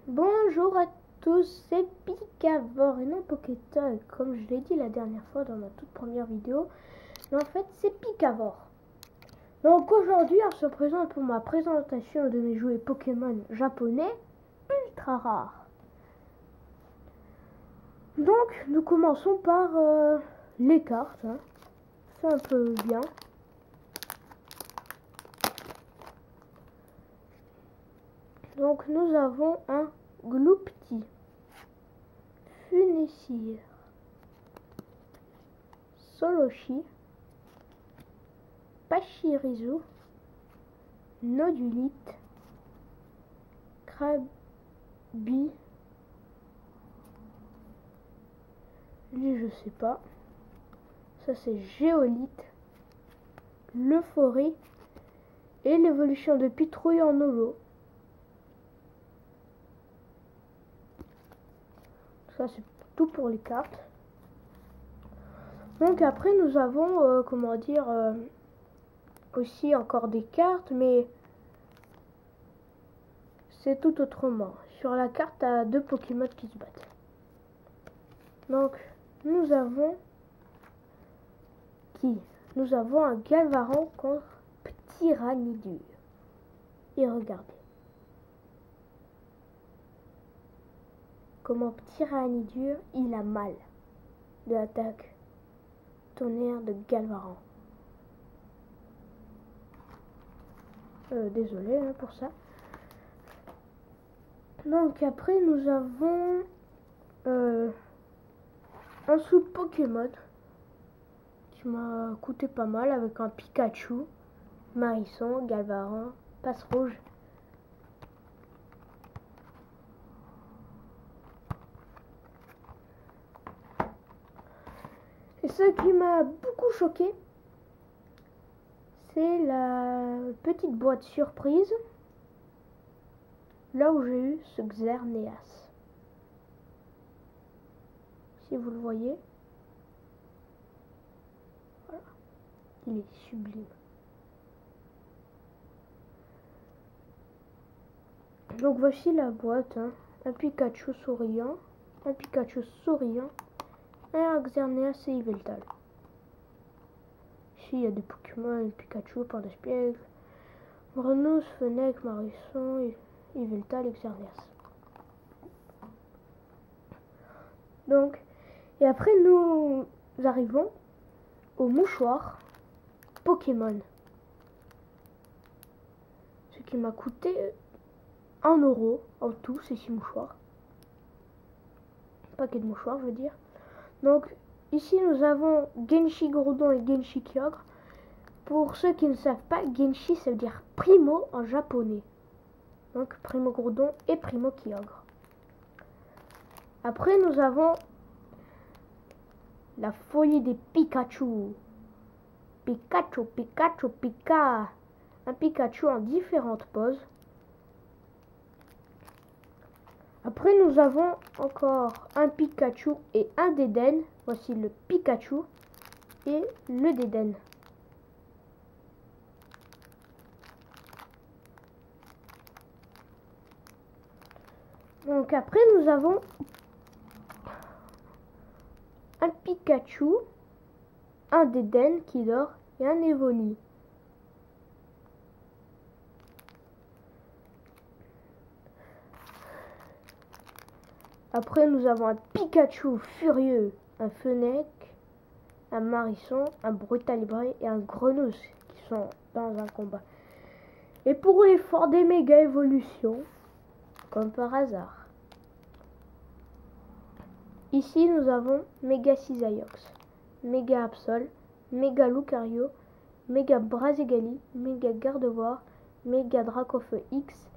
Bonjour à tous, c'est Picavore et non Pokétog, comme je l'ai dit la dernière fois dans ma toute première vidéo. Mais en fait, c'est Picavore. Donc aujourd'hui, on se présente pour ma présentation de mes jouets Pokémon japonais ultra rares. Donc, nous commençons par les cartes. C'est un peu bien. Donc, nous avons un Gloupti, Funessir, Soloshi, Pachirisu, Nodulite, Krabi, lui je sais pas, ça c'est Géolite, l'Euphorie et l'évolution de Pitrouille en holo. Ça c'est tout pour les cartes. Donc après nous avons aussi encore des cartes, mais c'est tout autrement. Sur la carte, tu as deux Pokémon qui se battent. Donc nous avons Nous avons un Galvaran contre Tyrannidur. Et regardez comment Tyrannidur il a mal de l'attaque tonnerre de Galvaran. Désolé pour ça. Donc après nous avons un sous-Pokémon qui m'a coûté pas mal avec un Pikachu, Marisson, Galvaran, Passe Rouge. Et ce qui m'a beaucoup choqué, c'est la petite boîte surprise, là où j'ai eu ce Xerneas. Si vous le voyez, voilà, il est sublime. Donc voici la boîte, un Pikachu souriant, un Xerneas et Yveltal. Ici il y a des Pokémon, Pikachu, Pandaspiègle, Renous, Fennec, Marisson, Yveltal et Xerneas. Donc, et après nous arrivons au mouchoir Pokémon. Ce qui m'a coûté 1 € en tout, ces 6 mouchoirs. Paquet de mouchoirs, je veux dire. Donc, ici nous avons Genshi Groudon et Genshi Kyogre. Pour ceux qui ne savent pas, Genshi ça veut dire primo en japonais. Donc, Primo Groudon et Primo Kyogre. Après, nous avons la folie des Pikachu. Pika. Un Pikachu en différentes poses. Après, nous avons encore un Pikachu et un Deden. Voici le Pikachu et le Deden. Donc après, nous avons un Pikachu, un Deden qui dort et un Evoli. Après, nous avons un Pikachu furieux, un Fennec, un Marisson, un Brutalibré et un Grenouille qui sont dans un combat. Et pour l'effort des méga évolutions, comme par hasard, ici nous avons Méga Cisaiox, Méga Absol, Méga Lucario, Méga Brazegali, Méga Gardevoir, Méga Dracofeu X,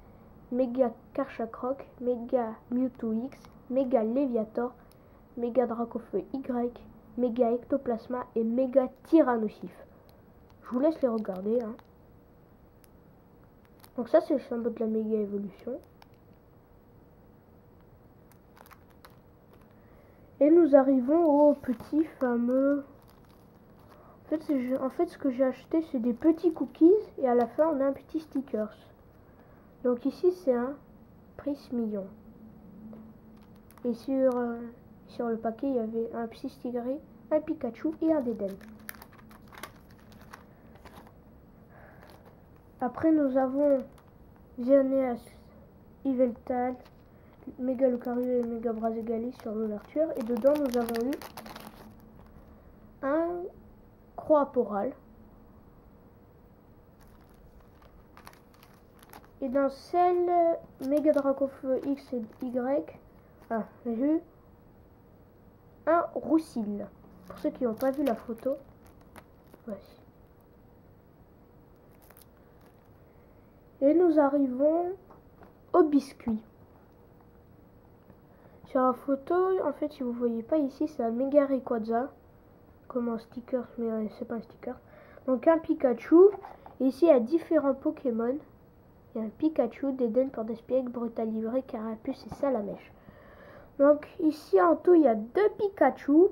Méga Karchakroc, Méga Mewtwo X, Méga Léviator, Méga Dracofeu Y, Méga Ectoplasma et Méga Tyrannosif. Je vous laisse les regarder. Donc ça c'est le symbole de la méga évolution. Et nous arrivons au petit fameux... En fait ce que j'ai acheté c'est des petits cookies et à la fin on a un petit stickers. Donc ici c'est un Prismillon. Et sur le paquet, il y avait un Psystigré, un Pikachu et un Deden. Après, nous avons Xerneas, Yveltal, Mega Lucario et Mega Brazigali sur l'ouverture. Et dedans, nous avons eu un Croaporal. Et dans celle Mega Dracofeu X et Y, j'ai eu un Roussil. Pour ceux qui n'ont pas vu la photo, voici. Et nous arrivons au biscuit. Sur la photo, en fait, si vous voyez pas ici, c'est un Mega Rayquaza, comme un sticker, mais c'est pas un sticker. Donc un Pikachu. Et ici, il y a différents Pokémon. Il y a un Pikachu, Deden, Pandespiègle, Brutalibré, Carapuce et Salamèche. Donc ici en tout il y a 2 Pikachu,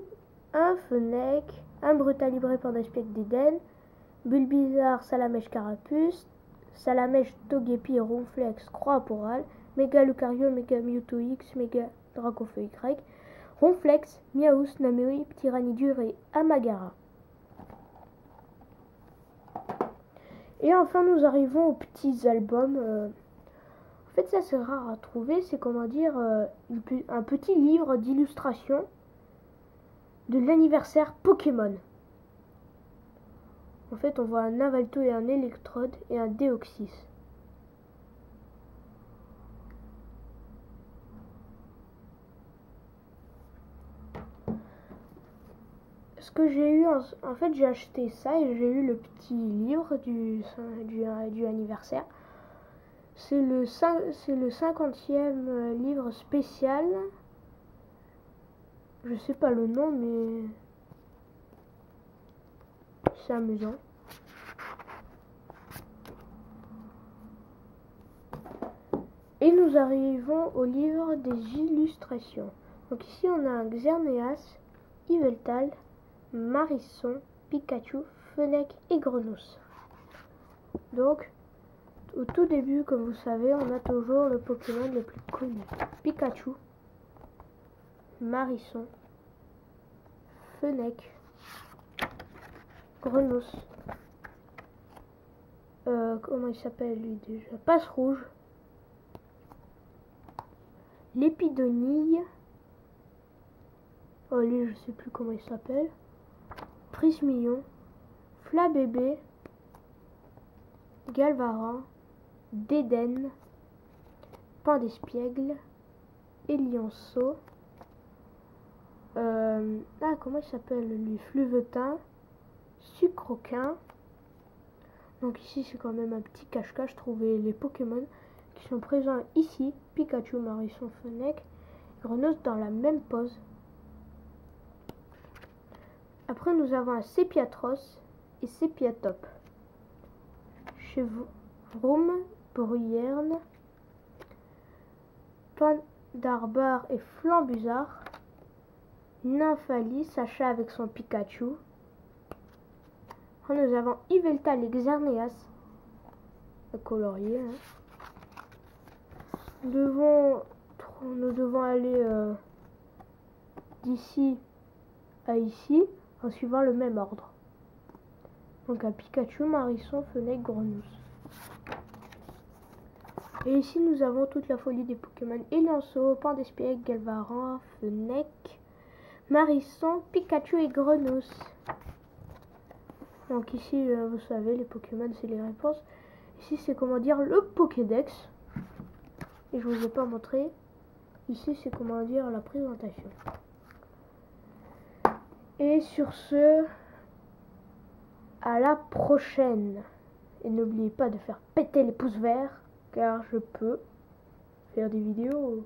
un Fennec, un Brutalibré, Pandespiègle, Deden, Bulbizarre, Salamèche, Carapuce, Salamèche, Togepi, Ronflex, Croaporal, Mega Lucario, Mega Mewtwo X, Mega Dracofeu Y, Ronflex, Miaus, Namui, Tyranidur et Amagara. Et enfin nous arrivons aux petits albums. En fait ça c'est rare à trouver, c'est comment dire un petit livre d'illustration de l'anniversaire Pokémon. En fait on voit un Avalto et un Electrode et un Deoxys. Ce que j'ai eu, en fait j'ai acheté ça et j'ai eu le petit livre du anniversaire. C'est le 50e livre spécial. Je sais pas le nom mais c'est amusant. Et nous arrivons au livre des illustrations. Donc ici on a un Xerneas, Yveltal, Marisson, Pikachu, Fennec et Grenos. Donc, au tout début, comme vous savez, on a toujours le Pokémon le plus connu. Pikachu, Marisson, Fennec, Grenos. Comment il s'appelle lui déjà? Passe-Rouge, Lépidonille. Oh lui, je sais plus comment il s'appelle. Prismillon, Flabébé, Galvara, Deden, Pandespiègle, Elianceau, comment il s'appelle lui? Fluvetin, Sucroquin. Donc ici c'est quand même un petit cache-cache, trouver les Pokémon qui sont présents ici. Pikachu, Marisson, Fennec, Grenos dans la même pose. Après nous avons un Sépiatros et Sépiatop. Chevroum, Bruyerne, Pandarbar et Flambuzard, Nymphalie, Sacha avec son Pikachu. Après, nous avons Yveltal et Xerneas, le colorier. Nous devons aller d'ici à ici en suivant le même ordre. Donc un Pikachu, Marisson, Fennec, Grenos. Et ici nous avons toute la folie des Pokémon. Elianceau, Pandespiègle, Galvara, Fennec, Marisson, Pikachu et Grenos. Donc ici vous savez les Pokémon c'est les réponses. Ici c'est comment dire le Pokédex. Et je vous ai pas montré. Ici c'est comment dire la présentation. Et sur ce, à la prochaine. Et n'oubliez pas de faire péter les pouces verts, car je peux faire des vidéos